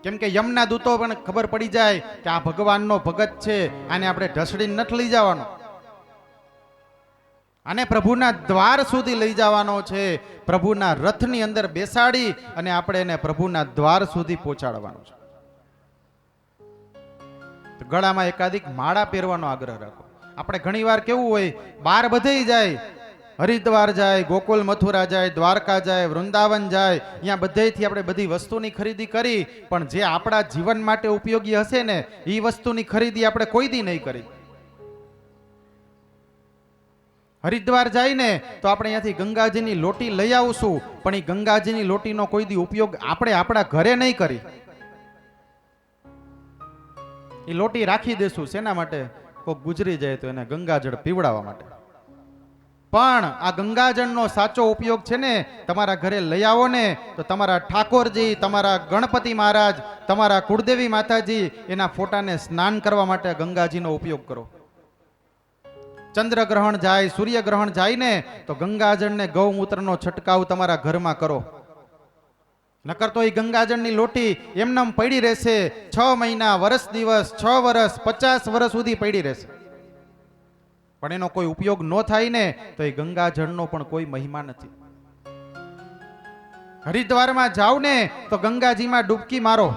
કેમ કે યમના દૂતો પણ ખબર પડી જાય કે આ ભગવાનનો ભગત છે, આને આપણે ઢસડીને નથી લઈ જવાનો, આને પ્રભુના દ્વાર સુધી લઈ જવાનો છે, પ્રભુના રથની અંદર બેસાડી અને આપણે એને પ્રભુના દ્વાર સુધી પહોંચાડવાનો છે. ગળામાં એકાધિક માળા પહેરવાનો આગ્રહ રાખો. આપણે ઘણીવાર કેવું હોય, બાર બધેય જાય, હરિદ્વાર જાય, ગોકુલ મથુરા જાય, દ્વારકા જાય, વૃંદાવન જાય, અહીંયા બધેયથી આપણે બધી વસ્તુની ખરીદી કરી, પણ જે આપણા જીવન માટે ઉપયોગી હશે ને એ વસ્તુની ખરીદી આપણે કોઈ દી નહીં કરી. હરિદ્વાર જાય ને તો આપણે અહીંયાથી ગંગાજીની લોટી લઈ આવશું, પણ એ ગંગાજીની લોટીનો કોઈ દી ઉપયોગ આપણે આપણા ઘરે નહીં કરી. એ લોટી રાખી દેશું શેના માટે? કોઈક ગુજરી જાય તો એને ગંગાજળ પીવડાવવા માટે. પણ આ ગંગાજળનો સાચો ઉપયોગ છે ને, તમારા ઘરે લઈ આવો ને તો તમારા ઠાકોરજી, તમારા ગણપતિ મહારાજ, તમારા કુળદેવી માતાજી, એના ફોટાને સ્નાન કરવા માટે ગંગાજીનો ઉપયોગ કરો. ચંદ્રગ્રહણ જાય, સૂર્યગ્રહણ જાય ને તો ગંગાજળને ગૌમૂત્રનો છંટકાવ તમારા ઘરમાં કરો. નકર તો એ ગંગાજળની લોટી એમનેમ પડી રહેશે 6 મહિના, વર્ષ દિવસ, 6 વર્ષ, 50 વર્ષ સુધી પડી રહેશે, પણ એનો કોઈ ઉપયોગ ન થાય ને તો એ ગંગાજળનો પણ કોઈ મહિમા નથી. હરિદ્વારમાં જાવ ને તો ગંગાજીમાં ડૂબકી મારો.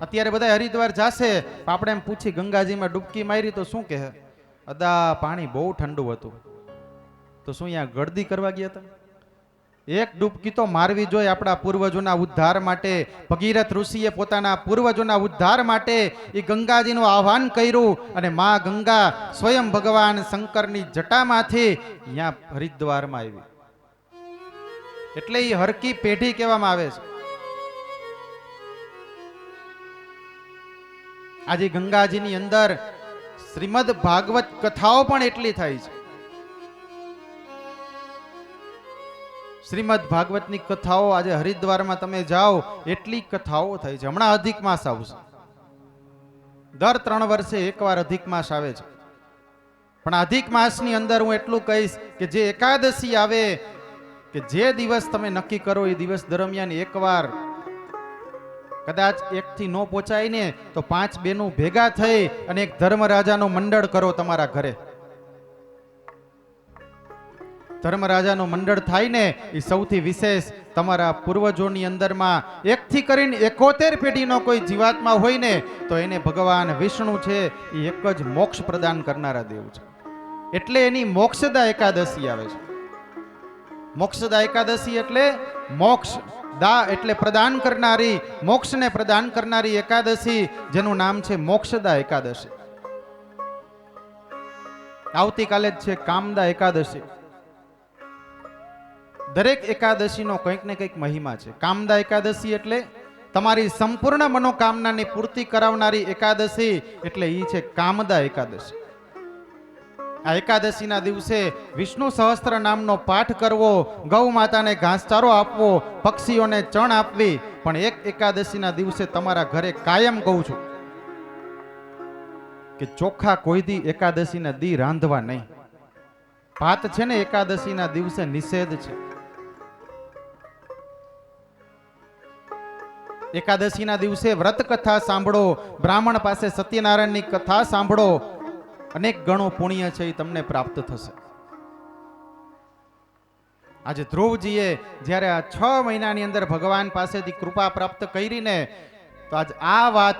અત્યારે બધા હરિદ્વાર જાશે, આપણે એમ પૂછી ગંગાજીમાં ડૂબકી મારી તો શું કહે? અદા પાણી બહુ ઠંડુ હતું. તો શું અહીંયા ગળદી કરવા ગયા હતા? એક ડૂબકી તો મારવી જોઈએ આપણા પૂર્વજોના ઉદ્ધાર માટે. ભગીરથ ઋષિએ પોતાના પૂર્વજોના ઉદ્ધાર માટે એ ગંગાજીનું આહ્વાન કર્યું અને માં ગંગા સ્વયં ભગવાન શંકરની જટામાંથી અહીંયા હરિદ્વારમાં આવી. એટલે એ હરકી પેઢી કહેવામાં આવે છે. આજે ગંગાજીની અંદર શ્રીમદ ભાગવત કથાઓ પણ એટલી થાય છે. શ્રીમદ ભાગવતની કથાઓ આજે હરિદ્વારમાં તમે જાઓ એટલી કથાઓ થાય છે. હમણાં અધિક માસ આવશે, દર 3 વર્ષે એકવાર અધિક માસ આવે છે. પણ અધિક માસની અંદર હું એટલું કહીશ કે જે એકાદશી આવે, કે જે દિવસ તમે નક્કી કરો એ દિવસ દરમિયાન એકવાર કદાચ 1 થી ન પહોંચાય ને તો 5 બહેનો ભેગા થઈ અને એક ધર્મરાજાનો મંડળ કરો તમારા ઘરે. ધર્મરાજાનો મંડળ થાય ને એ સૌથી વિશેષ. તમારા પૂર્વજોની અંદરમાં 1 થી કરીને 71 પેઢીનો કોઈ જીવાત્મા હોય ને તો એને ભગવાન વિષ્ણુ છે એ એક જ મોક્ષ પ્રદાન કરનારા દેવ છે. એટલે એની મોક્ષદા એકાદશી આવે છે. મોક્ષદા એકાદશી એટલે મોક્ષ દા એટલે પ્રદાન કરનારી, મોક્ષને પ્રદાન કરનારી એકાદશી, જેનું નામ છે મોક્ષદા એકાદશી. આવતીકાલે જ છે કામદા એકાદશી. દરેક એકાદશીનો કંઈક ને કંઈક મહિમા છે. કામદા એકાદશી એટલે તમારી સંપૂર્ણ મનોકામનાની પૂર્તિ કરાવનારી એકાદશી, એટલે ઈ છે કામદા એકાદશી. આ એકાદશીના દિવસે વિષ્ણુ સહસ્ત્ર નામનો પાઠ કરવો, ગૌ માતાને ઘાસચારો આપવો, પક્ષીઓને ચણ આપવી. પણ એક એકાદશીના દિવસે તમારા ઘરે કાયમ કહું છું કે ચોખા કોઈ દી એકાદશીના દી રાંધવા નહીં. ભાત છે ને એકાદશીના દિવસે નિષેધ છે. એકાદશીના દિવસે વ્રત કથા સાંભળો, બ્રાહ્મણ પાસે સત્યનારાયણની કથા સાંભળો, અનેક ગણો પુણ્ય છે એ તમને પ્રાપ્ત થશે. આજે ધ્રુવજીએ જ્યારે આ 6 મહિનાની અંદર ભગવાન પાસેથી કૃપા પ્રાપ્ત કરીને તો આજ આ વાત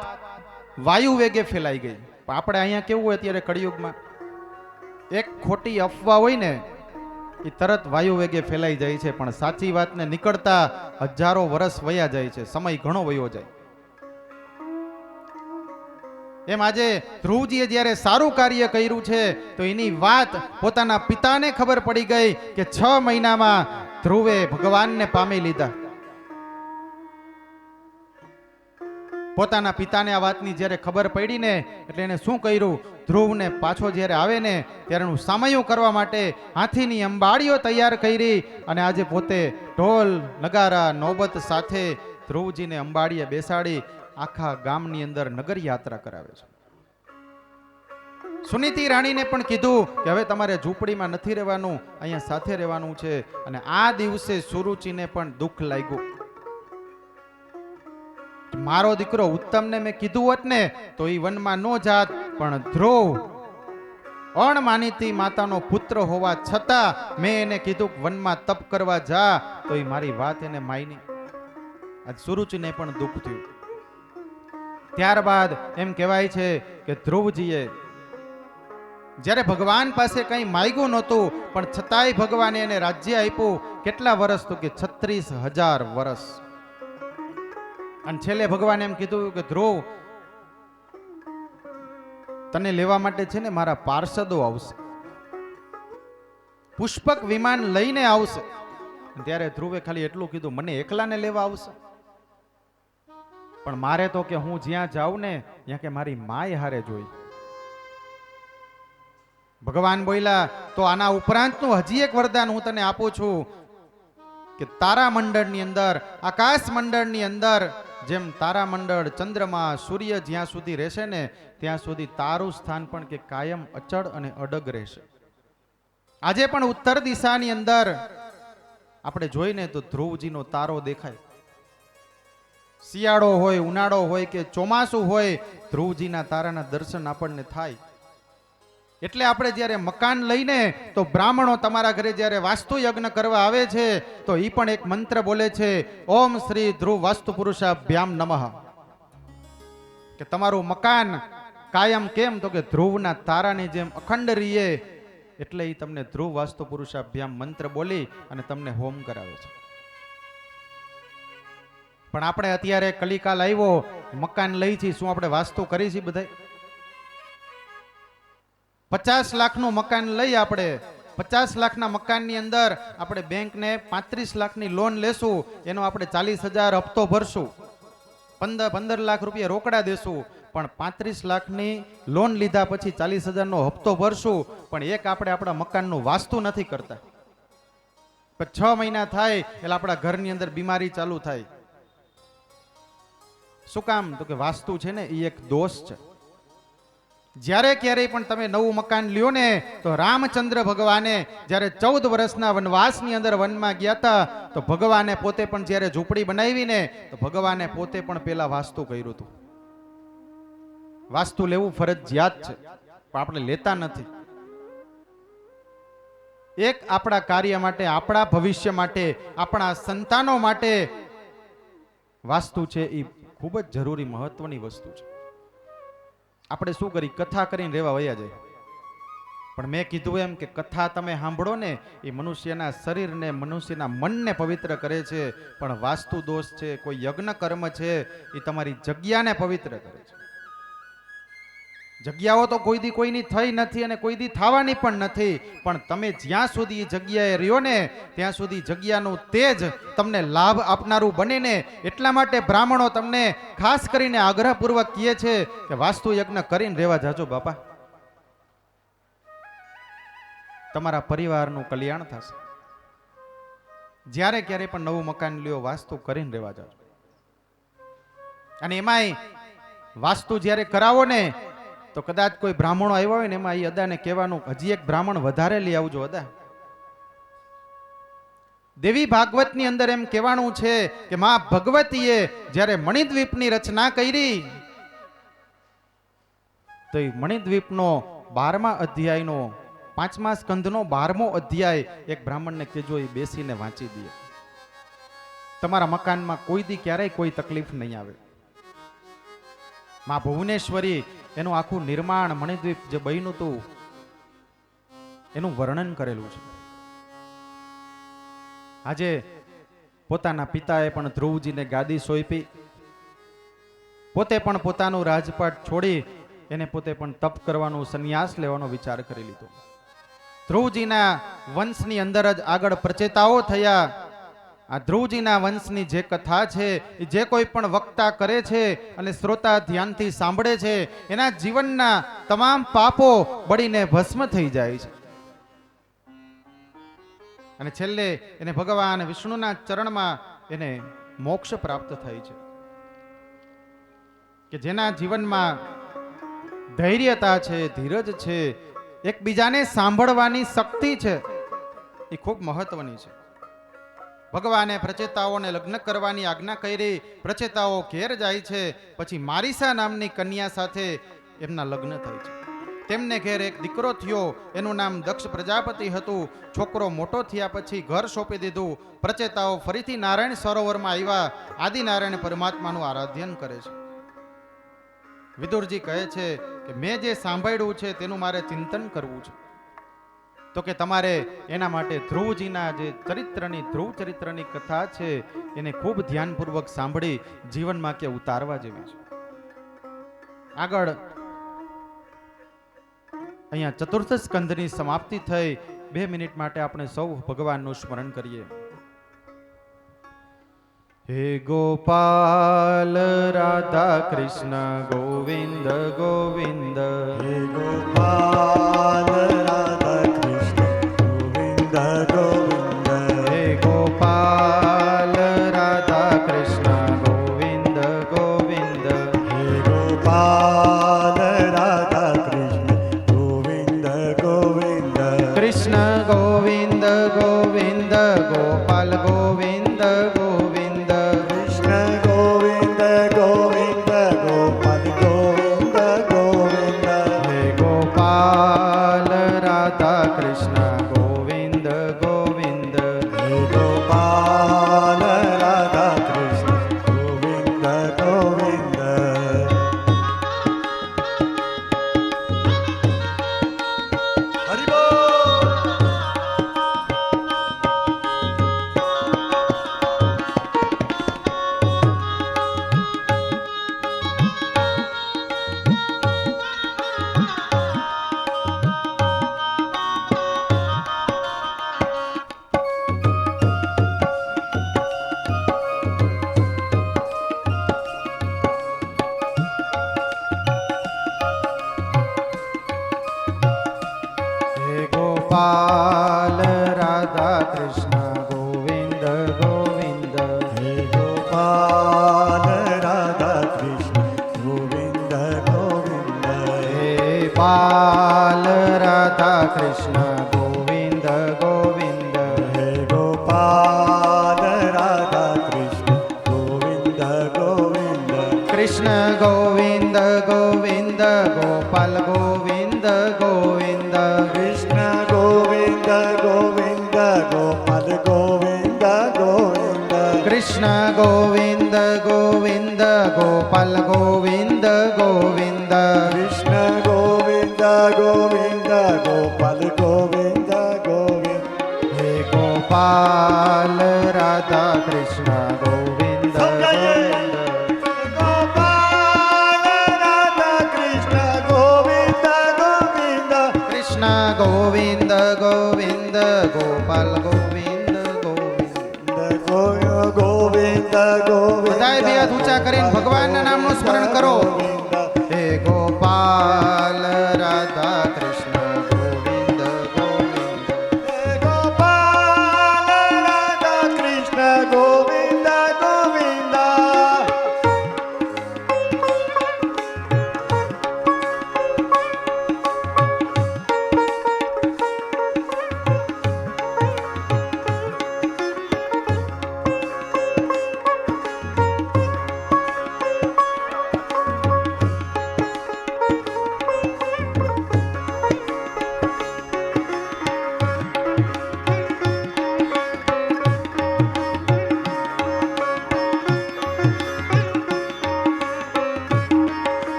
વાયુ વેગે ફેલાઈ ગઈ. આપણે અહીંયા કેવું હોય અત્યારે કળિયુગમાં, એક ખોટી અફવા હોય ને એ તરત વાયુ વેગે ફેલાઈ જાય છે, પણ સાચી વાતને નીકળતા હજારો વર્ષ વયા જાય છે, સમય ઘણો વયો જાય. એમ આજે ધ્રુવજીએ જ્યારે સારું કાર્ય કર્યું છે તો એની વાત પોતાના પિતાને ખબર પડી ગઈ કે 6 મહિનામાં ધ્રુવે ભગવાનને પામી લીધા. પોતાના પિતાને આ વાતની જ્યારે ખબર પડી ને એટલે એને શું કર્યું, ધ્રુવને પાછો જ્યારે આવે ને ત્યારે એનું સામયું કરવા માટે હાથીની અંબાડીઓ તૈયાર કરી અને આજે પોતે ઢોલ નગારા નોબત સાથે ધ્રુવજીને અંબાડીએ બેસાડી આખા ગામની અંદર નગર યાત્રા કરાવે છે. સુનીતિ રાણીને પણ કીધું કે હવે તમારે ઝૂંપડીમાં નથી રહેવાનું, અહીંયા સાથે રહેવાનું છે. અને આ દિવસે સુરુચિને પણ દુઃખ લાગ્યું મારો દીકરો ઉત્તમને મેં કીધું હોત ને તો એ વનમાં ન જાત, પણ ધ્રુવ અણમાનીતી માતાનો પુત્ર હોવા છતાં મેં એને કીધું વનમાં તપ કરવા જા, તો એ મારી વાત એને માયની. આજ સુરુચિને પણ દુઃખ થયું. ત્યારબાદ એમ કહેવાય છે કે ધ્રુવજીએ જ્યારે ભગવાન પાસે કંઈ માંગ્યું નહોતું, પણ છતાંય ભગવાને એને રાજ્ય આપ્યું. કેટલા વર્ષ? તો કે 36,000 વર્ષ. અને છેલ્લે ભગવાને એમ કીધું કે ધ્રુવ, તને લેવા માટે છે ને મારા પાર્ષદો આવશે, પુષ્પક વિમાન લઈને આવશે. ત્યારે ધ્રુવે ખાલી એટલું કીધું, મને એકલાને લેવા આવશે? પણ મારે તો કે હું જ્યાં જાઉં ને ત્યાં કે મારી માય હારે જોઈ. ભગવાન બોલ્યા, તો આના ઉપરાંતનું હજી એક વરદાન હું તને આપું છું કે તારા મંડળની અંદર, આકાશ મંડળની અંદર જેમ તારા મંડળ, ચંદ્રમા, સૂર્ય જ્યાં સુધી રહેશે ને ત્યાં સુધી તારું સ્થાન પણ કે કાયમ અચળ અને અડગ રહેશે. આજે પણ ઉત્તર દિશાની અંદર આપણે જોઈને તો ધ્રુવજીનો તારો દેખાય. શિયાળો હોય, ઉનાળો હોય કે ચોમાસું હોય, ધ્રુવજીના તારાના દર્શન આપણને થાય. એટલે આપણે જ્યારે મકાન લઈને તો બ્રાહ્મણો તમારા ઘરે જ્યારે વાસ્તુ યજ્ઞ કરવા આવે છે તો એ પણ એક મંત્ર બોલે છે, ઓમ શ્રી ધ્રુવ વાસ્તુ પુરુષાભ્યામ નમઃ. કે તમારું મકાન કાયમ કેમ? તો કે ધ્રુવના તારાની જેમ અખંડ રહીએ. એટલે એ તમને ધ્રુવ વાસ્તુ પુરુષાભ્યામ મંત્ર બોલી અને તમને હોમ કરાવે છે. પણ આપણે અત્યારે કલિકાલ આવ્યો, મકાન લઈ છીએ, શું આપણે વાસ્તુ કરી છે? બધા 50 લાખનું મકાન લઈ, આપણે 50 લાખના મકાનની અંદર આપણે બેંકને 35 લાખની લોન લેશું, એનો આપણે 40,000 હપ્તો ભરશું, 15 લાખ રૂપિયા રોકડા દેશું, પણ 35 લાખની લોન લીધા પછી 40,000નો હપ્તો ભરશું, પણ એક આપણે આપણા મકાનનું વાસ્તુ નથી કરતા. 6 મહિના થાય એટલે આપણા ઘરની અંદર બીમારી ચાલુ થાય. શું કામ? તો કે વાસ્તુ છે ને એ એક દોષ છે. જ્યારે ક્યારેય પણ તમે નવું મકાન લ્યો ને તો રામચંદ્ર ભગવાને જ્યારે 14 વર્ષના વનવાસની અંદર વનમાં ગયા હતા તો ભગવાને પોતે પણ જ્યારે ઝૂંપડી બનાવી ને તો ભગવાને પોતે પણ પેલા વાસ્તુ કર્યું હતું. વાસ્તુ લેવું ફરજિયાત છે, પણ આપણે લેતા નથી. એક આપણા કાર્ય માટે, આપણા ભવિષ્ય માટે, આપણા સંતાનો માટે વાસ્તુ છે એ ખૂબ જ જરૂરી, મહત્વની વસ્તુ છે. આપણે શું કરી? કથા કરીને રહેવા વયા જાય. પણ મેં કીધું એમ કે કથા તમે સાંભળો ને એ મનુષ્યના શરીરને, મનુષ્યના મનને પવિત્ર કરે છે, પણ વાસ્તુ દોષ છે, કોઈ યજ્ઞ કર્મ છે એ તમારી જગ્યાને પવિત્ર કરે છે. જગ્યાઓ તો કોઈ દી કોઈની થઈ નથી અને કોઈ દી થવાની પણ નથી, પણ તમે જ્યાં સુધી એ જગ્યાએ રહ્યો ને ત્યાં સુધી જગ્યાનું તેજ તમને લાભ આપનારું બને ને. એટલા માટે બ્રાહ્મણો તમને ખાસ કરીને આગ્રહપૂર્વક કહે છે કે વાસ્તુ યજ્ઞ કરીને રહેવા જાજો બાપા, તમારા પરિવારનું કલ્યાણ થશે. જ્યારે ક્યારે પણ નવું મકાન લ્યો, વાસ્તુ કરીને રહેવા જાજો. અને એમાંય વાસ્તુ જ્યારે કરાવો ને તો કદાચ કોઈ બ્રાહ્મણો આવ્યા હોય ને એમાં એ અદાને કહેવાનું, હજી એક બ્રાહ્મણ વધારે લઈ આવજો અદા. દેવી ભાગવતની અંદર એમ કહેવાનું છે કે માં ભગવતીએ જ્યારે મણિદ્વીપની રચના કરી તો એ મણિદ્વીપનો 12મા અધ્યાયનો 5મા સ્કંધનો 12મો અધ્યાય એક બ્રાહ્મણને કહેજો એ બેસીને વાંચી દે. તમારા મકાનમાં કોઈ દી ક્યારેય કોઈ તકલીફ નહીં આવે. માં ભુવનેશ્વરી એનું આખું નિર્માણ, મણિદ્વીપ જે બન્યું હતું એનું વર્ણન કરેલું છે. આજે પોતાના પિતાએ પણ ધ્રુવજીને ગાદી સોંપી, પોતે પણ પોતાનું રાજપાટ છોડી એને પોતે પણ તપ કરવાનું, સંન્યાસ લેવાનો વિચાર કરી લીધો. ધ્રુવજીના વંશની અંદર જ આગળ પ્રચેતાઓ થયા. આ ધ્રુવજીના વંશની જે કથા છે એ જે કોઈ પણ વક્તા કરે છે અને શ્રોતા ધ્યાનથી સાંભળે છે એના જીવનના તમામ પાપો બળીને ભસ્મ થઈ જાય છે. અને છેલ્લે એને ભગવાન વિષ્ણુના ચરણમાં એને મોક્ષ પ્રાપ્ત થાય છે. કે જેના જીવનમાં ધૈર્યતા છે, ધીરજ છે, એકબીજાને સાંભળવાની શક્તિ છે, એ ખૂબ મહત્વની છે. ભગવાને પ્રચેતાઓને લગ્ન કરવાની આજ્ઞા કરી. પ્રચેતાઓ ઘેર જાય છે. પછી મારીસા નામની કન્યા સાથે એમના લગ્ન થાય છે. તેમને ઘેર એક દીકરો થયો. એનું નામ દક્ષ પ્રજાપતિ હતું. છોકરો મોટો થયા પછી ઘર સોંપી દીધું. પ્રચેતાઓ ફરીથી નારાયણ સરોવરમાં આવ્યા. આદિનારાયણ પરમાત્માનું આરાધ્યન કરે છે. વિદુરજી કહે છે કે મેં જે સાંભળ્યું છે તેનું મારે ચિંતન કરવું છે. તો કે તમારે એના માટે ધ્રુવજીના જે ધ્રુવ ચરિત્રની કથા છે એને ખૂબ ધ્યાનપૂર્વક સાંભળી જીવનમાં કે ઉતારવા જેવી છે. આગળ અહીંયા ચતુર્થ સ્કંધની સમાપ્તિ થઈ. 2 મિનિટ માટે આપણે સૌ ભગવાનનું સ્મરણ કરીએ. હે ગોપાલ રાધા કૃષ્ણ ગોવિંદ ગોવિંદ. હે ગોપાલ રાધા કૃષ્ણ ગોવિંદ ગોવિંદ. હે ગોપાલ રાધા કૃષ્ણ ગોવિંદ ગોવિંદ. હે ગોપાલ રાધા કૃષ્ણ ગોવિંદ ગોવિંદ. કૃષ્ણ ગોવિંદ ગોવિંદ ગોપાલ ગોવિંદ ગોવિંદ. કૃષ્ણ ગોવિંદ ગોવિંદ ગોપાલ ગોવિંદ ગોવિંદ. હે ગોપાલ રાધા કૃષ્ણ ગોવિંદ ગોવિંદ. હે ગોપાલ રાધા કૃષ્ણ ગોવિંદ ગોવિંદ. હરિ બોલ. હે ગોપાલ રાધા કૃષ્ણ ગોવિંદ ગોવિંદ. હે ગોપાલ રાધા કૃષ્ણ ગોવિંદ ગોવિંદ. હે બાલ રાધા કૃષ્ણ ગોવિંદ ગોવિંદ. હે ગોપાલ રાધા કૃષ્ણ ગોવિંદ ગોવિંદ. કૃષ્ણ ગોવિંદ ગોવિંદ ગોપાલ ગોવિંદ ગોવિંદ. કૃષ્ણ ગોવિંદ ગોવિંદ ગોપાલ ગોવિંદ ગોવિંદ. કૃષ્ણ ગોવિંદ ગોવિંદ ગોપાલ ગોવિંદ ગોવિંદ. કૃષ્ણ ગોવિંદ ગોવિંદ ગોપાલ ગોવિંદ ગોવિંદ. હે ગોપાલ રાધા કૃષ્ણ ગોવિંદ ગોવિંદ. ગોપાલ રાધા કૃષ્ણ ગોવિંદ ગોવિંદ. કૃષ્ણ ગોવિંદ ગોવિંદ ગોપાલ ગોવિંદ ગોવિંદ. ગોવિંદ ગોવિંદ. બધાએ બે હાથ ઊંચા કરીને ભગવાનના નામનું સ્મરણ કરો. હે ગોપાલ રાધા કૃષ્ણ ગોવિંદ ગોવિંદ. ગોપાલ રાધા કૃષ્ણ ગોવિંદ ગોવિંદ.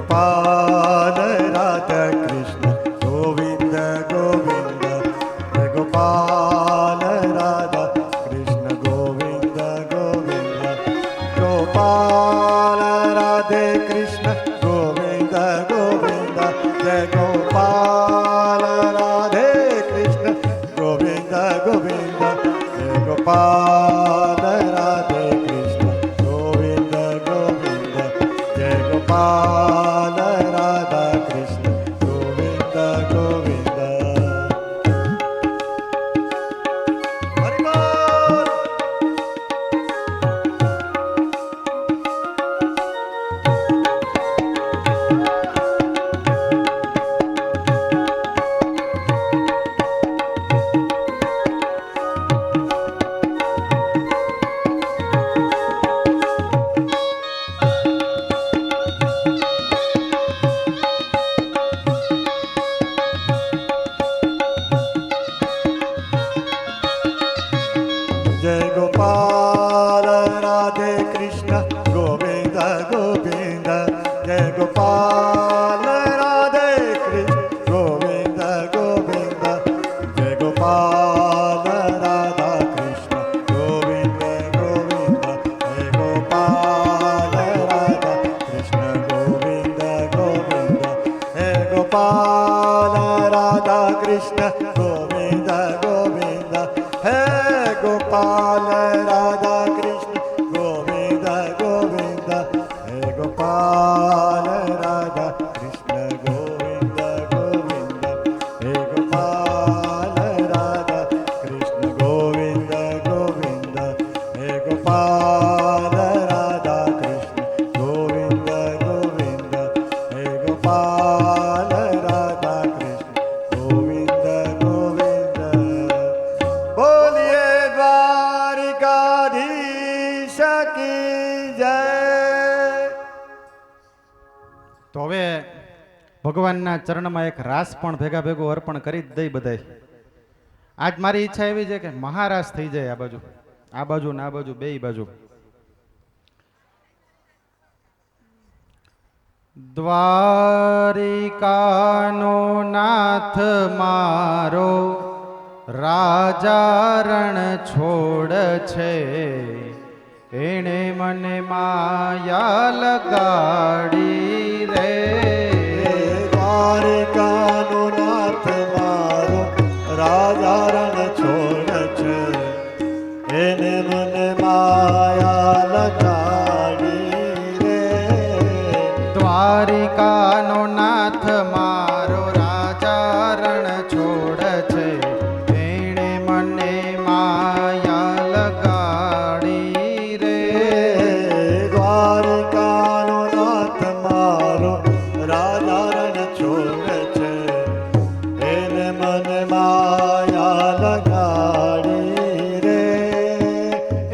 ગોપાલ રાધા કૃષ્ણ ગોવિંદ ગોવિંદ. ગોપાલ રાધા કૃષ્ણ ગોવિંદ ગોવિંદ. ગોપાલ રાધે કૃષ્ણ ગોવિંદ ગોવિંદ. જય ગોપાલ રાધે કૃષ્ણ ગોવિંદ ગોવિંદ. જય ગોપાલ રાધે કૃષ્ણ ગોવિંદ ગોવિંદ. જય ગોપાલ ગોપાલ રાધે કૃષ્ણ ગોવિંદ ગોવિંદ જય ગોપાલ રાધે કૃષ્ણ ગોવિંદ ગોવિંદ જય ગોપાલ રાધા કૃષ્ણ ગોવિંદ ગોવિંદ જય ગોપાલ રાધા કૃષ્ણ ગોવિંદ ગોવિંદ હે ગોપાલ રાધા કૃષ્ણ ગોવિંદ ગોવિંદ હે ગોપાલ રાધા કૃષ્ણ ગોવિંદ ગોવિંદ હે ગોપાલ રાધા કૃષ્ણ ગોવિંદ ગોવિંદ હે ગોપાલ રાધા કૃષ્ણ ગોવિંદ ગોવિંદ હે ગોપાલ રાધા કૃષ્ણ ગોવિંદ ગોવિંદ હે ગોપાલ રાધા કૃષ્ણ ગોવિંદ ગોવિંદ બોલીએ દ્વારિકાધીશ કી જય. તો હવે ભગવાનના ચરણમાં એક રાસ પણ ભેગા ભેગું અર્પણ કરી જ દઈ બધાય. આજ મારી ઈચ્છા એવી છે કે મહારાસ થઈ જાય આ બાજુ ને આ બાજુ બેય બાજુ. દ્વારિકાનો નાથ મારો રાજા રણ છોડ છે, એણે મને માયા લગાડી રે. દ્વારિકાનો નાથ મારો રાજા રણ છોડ છે, એને મને માયા લગાડી રે. દ્વારિકાનો નાથ મારો રાજા રણ છોડ છે, એણે મને માયા લગાડી રે. દ્વારિકાનો નાથ મારો રાજા રણ છોડ છે, એને મને માયા લગાડી રે.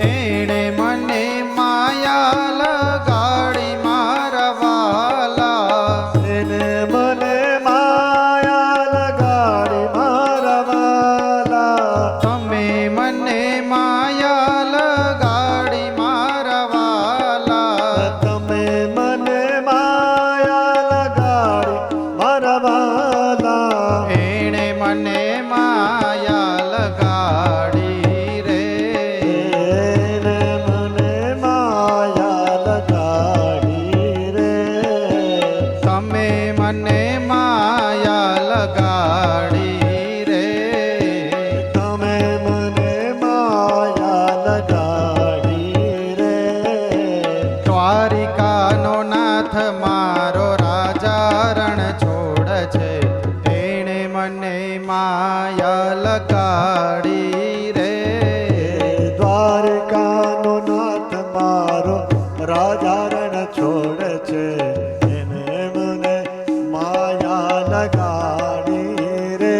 એણે મને માયા લગાડી મારા વાલા. એને મને માયા લગાડી મારા વાલા. તમે મને માયા લગાડી મારા વાલા. તમે મને માયા લગાડી મારા વાલા. એણે મને માયા લગાડી રે. એને મને માયા લગાડી રે. તમે મને માયા લગાડી રે. તમે મને માયા લગાડી રે. દ્વારિકાનો નાથ મારો રાજા રણ છોડ છે, એણે મને માયા લગાડી રે. દ્વારકાનો નાથ મારો રાજા રણ છોડ છે, એને મને માયા લગાડી રે.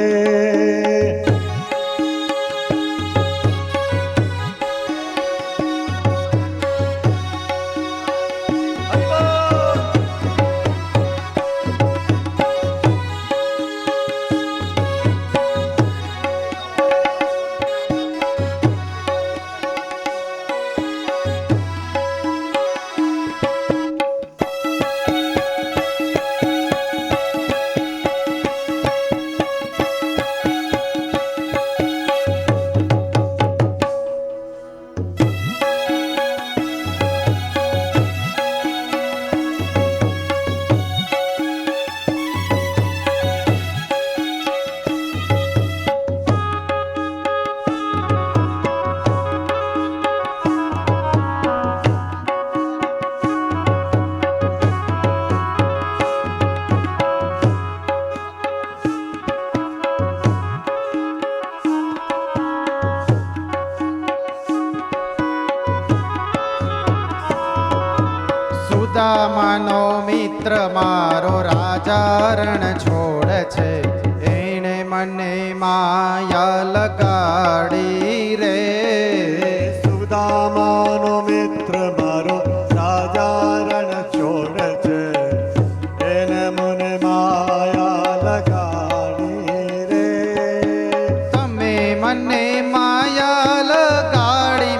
સુદામાનો મિત્ર મારો રાજા રણ છોડ છે, એણે મને માયા લગાડી રે. સુદામાનો મિત્ર મારો રાજા રણ છોડ છે, એને મને માયા લગાડી રે. તમે મને માયા લગાડી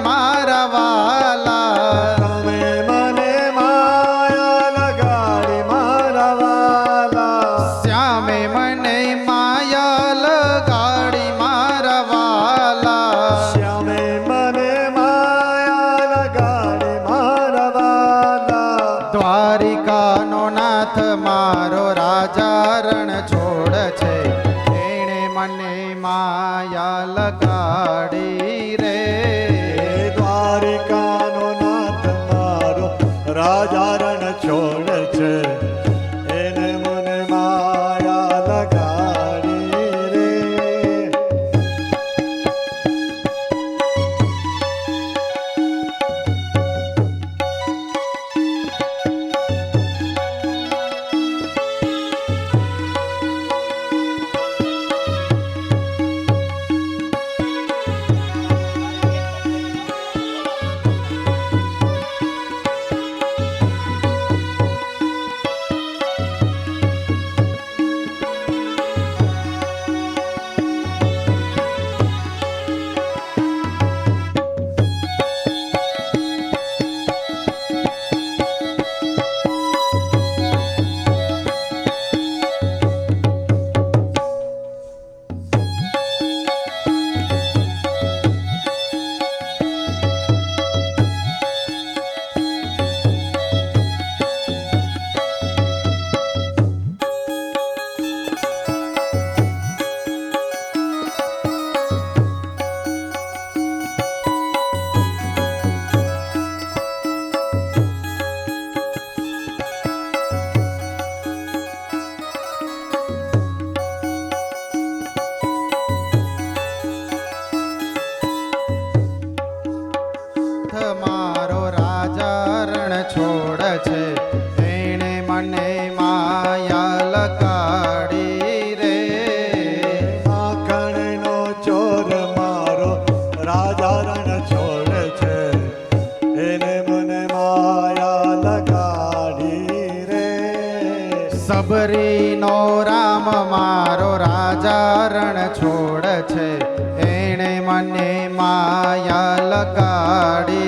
નાથ મારો રાજા રણ છોડ છે એણે મને માયા લગાડી રે માખણનો ચોર મારો રાજા રણ છોડ છે એને મને માયા લગાડી રે સબરીનો રામ મારો રાજા રણ છોડ છે એણે મને માયા લગાડી